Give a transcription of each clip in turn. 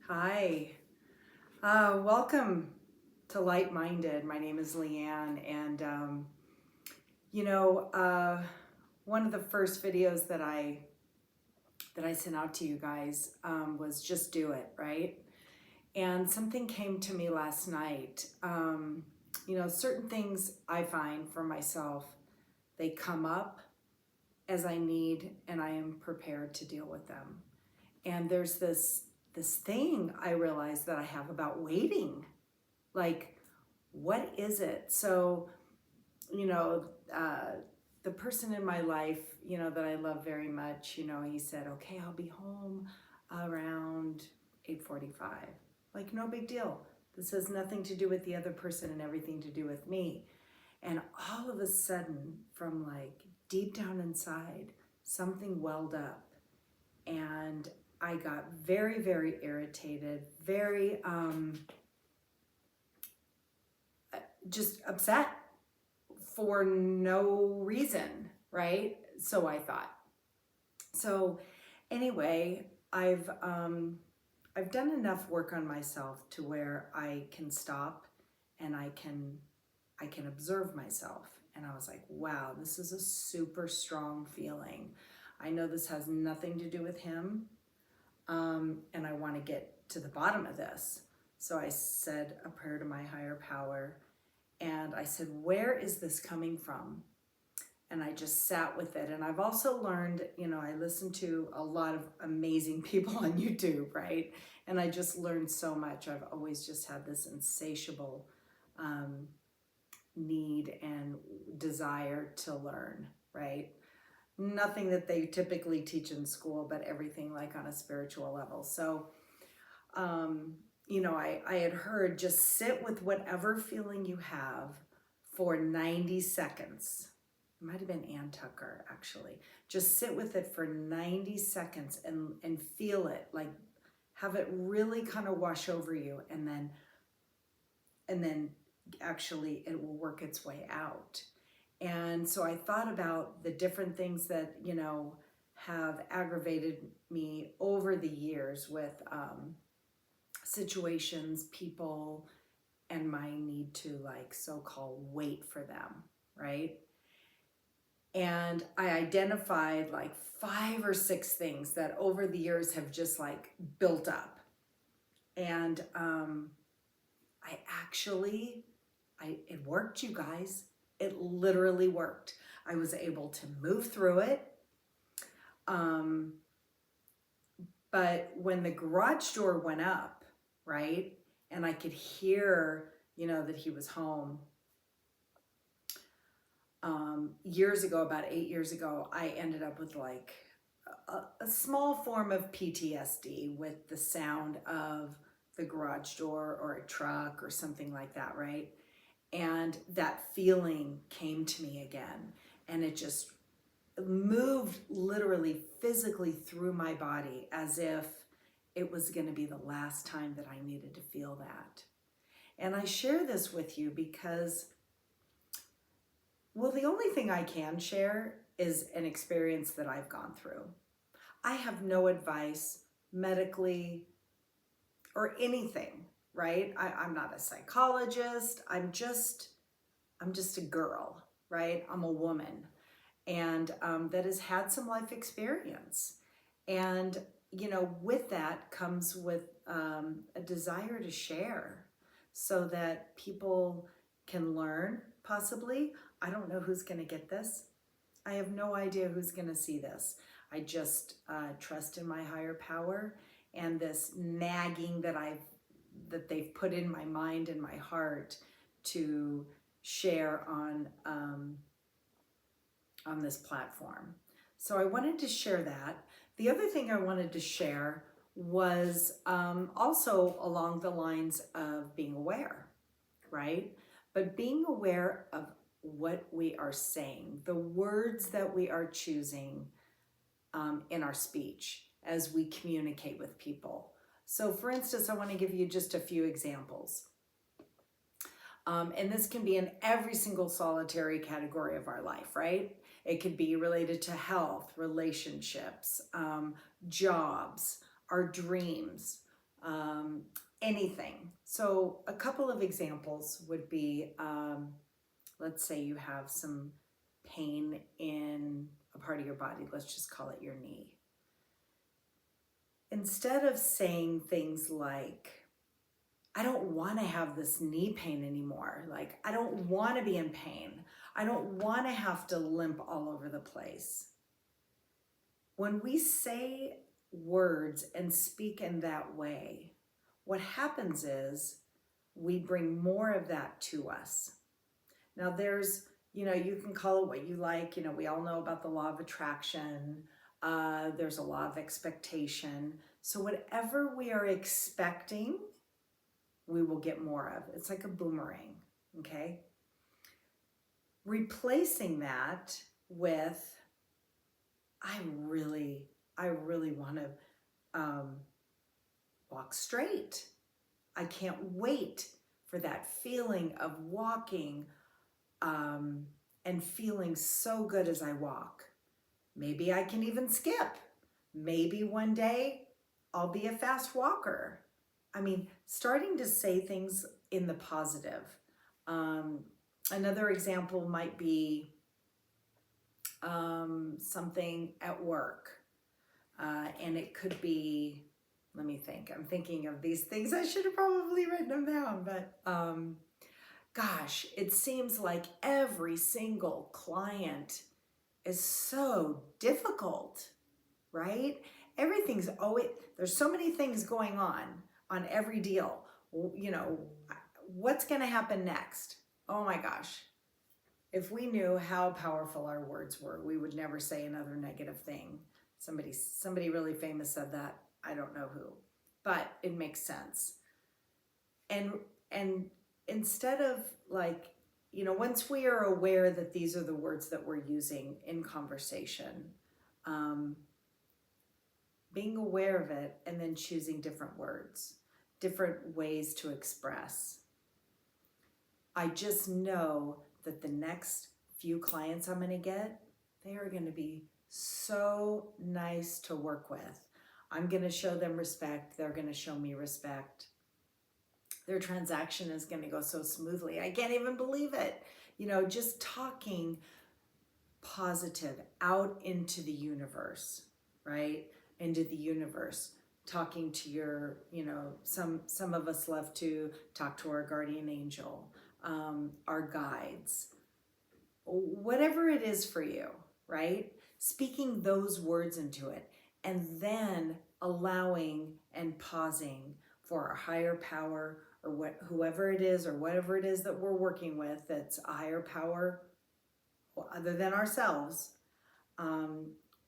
Hi, welcome to Light Minded. My name is Leanne, and you know, uh, one of the first videos that I sent out to you guys was just do it, right? And something came to me last night. Certain things I find for myself, they come up as I need, and I am prepared to deal with them. And there's this thing I realized that I have about waiting. Like, what is it? So, you know, uh, the person in my life, that I love very much, he said, okay, I'll be home around 8:45. Like, no big deal. This has nothing to do with the other person and everything to do with me. And all of a sudden, from like deep down inside, something welled up. And I got very, very irritated, very just upset for no reason, right? So I thought. So anyway, I've done enough work on myself to where I can stop and I can observe myself. And I was like, wow, this is a super strong feeling. I know this has nothing to do with him, and I want to get to the bottom of this. So I said a prayer to my higher power, and I said, where is this coming from? And I just sat with it. And I've also learned, I listen to a lot of amazing people on YouTube, right? And I just learned so much. I've always just had this insatiable um, need and desire to learn, right? Nothing that they typically teach in school, but everything like on a spiritual level. So, I had heard just sit with whatever feeling you have for 90 seconds. It might have been Ann Tucker, actually. Just sit with it for 90 seconds and feel it, like have it really kind of wash over you, and then actually it will work its way out. And so I thought about the different things that, have aggravated me over the years with situations, people, and my need to like so-called wait for them, right? And I identified like 5 or 6 things that over the years have just like built up. And I actually, it worked, you guys. It literally worked. I was able to move through it. Um, but when the garage door went up, right, and I could hear, that he was home, years ago, about 8 years ago, I ended up with like a small form of PTSD with the sound of the garage door or a truck or something like that, right? And that feeling came to me again, and it just moved literally physically through my body as if it was going to be the last time that I needed to feel that. And I share this with you because, well, the only thing I can share is an experience that I've gone through. I have no advice medically or anything, right? I'm not a psychologist. I'm just a girl, right? I'm a woman, and that has had some life experience. And, with that comes with a desire to share so that people can learn, possibly. I don't know who's going to get this. I have no idea who's going to see this. I just trust in my higher power, and this nagging that they've put in my mind and my heart to share on this platform. So I wanted to share that. The other thing I wanted to share was also along the lines of being aware, right? But being aware of what we are saying, the words that we are choosing in our speech as we communicate with people. So, for instance, I want to give you just a few examples. And this can be in every single solitary category of our life, right? It could be related to health, relationships, jobs, our dreams, anything. So a couple of examples would be, let's say you have some pain in a part of your body. Let's just call it your knee. Instead of saying things like, I don't want to have this knee pain anymore. Like, I don't want to be in pain. I don't want to have to limp all over the place. When we say words and speak in that way, what happens is we bring more of that to us. Now there's, you can call it what you like. We all know about the law of attraction. There's a law of expectation. So whatever we are expecting, we will get more of. It's like a boomerang, okay? Replacing that with, I really want to walk straight. I can't wait for that feeling of walking and feeling so good as I walk. Maybe I can even skip. Maybe one day I'll be a fast walker. I mean, starting to say things in the positive. Another example might be something at work. And it could be, let me think. I'm thinking of these things. I should have probably written them down, but gosh, it seems like every single client is so difficult, right? Everything's always, there's so many things going on every deal. What's going to happen next? Oh my gosh. If we knew how powerful our words were, we would never say another negative thing. Somebody really famous said that. I don't know who, but it makes sense. And instead of once we are aware that these are the words that we're using in conversation, being aware of it and then choosing different words, different ways to express. I just know that the next few clients I'm going to get, they are going to be so nice to work with. I'm going to show them respect. They're going to show me respect. Their transaction is going to go so smoothly. I can't even believe it. Just talking positive out into the universe, right? Into the universe. Talking to your, some of us love to talk to our guardian angel, our guides, whatever it is for you, right? Speaking those words into it and then allowing and pausing for our higher power or whoever it is or whatever it is that we're working with that's a higher power other than ourselves,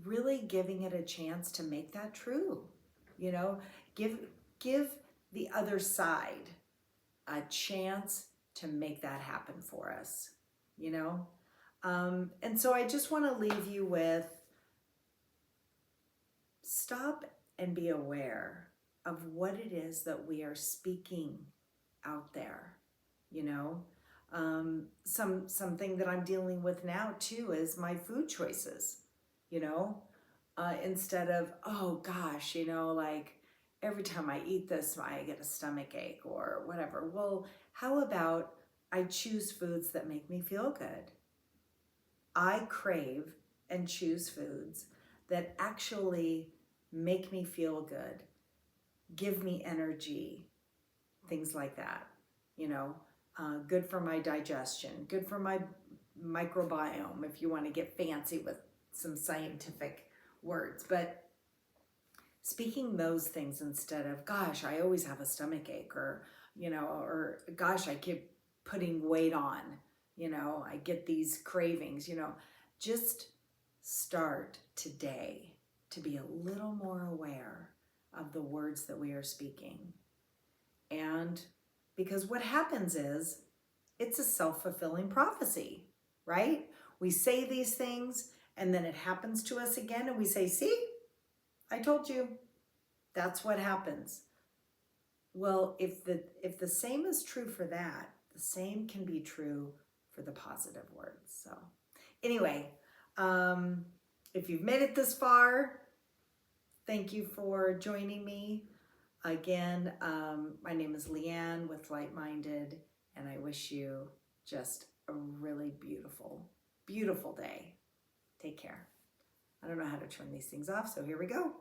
really giving it a chance to make that true. Give the other side a chance to make that happen for us, and so I just want to leave you with, stop and be aware of what it is that we are speaking out there. Something that I'm dealing with now too is my food choices. Instead of, oh gosh, like every time I eat this, I get a stomach ache or whatever. Well, how about I choose foods that make me feel good? I crave and choose foods that actually make me feel good, give me energy, things like that, good for my digestion, good for my microbiome, if you want to get fancy with some scientific words. But speaking those things instead of, gosh, I always have a stomach ache, or gosh, I keep putting weight on, I get these cravings, just start today to be a little more aware of the words that we are speaking. And because what happens is, it's a self-fulfilling prophecy, right? We say these things and then it happens to us again and we say, see, I told you. That's what happens. Well, if the same is true for that, the same can be true for the positive words. So anyway, if you've made it this far, thank you for joining me. Again, my name is Leanne with Light Minded, and I wish you just a really beautiful, beautiful day. Take care. I don't know how to turn these things off, so here we go.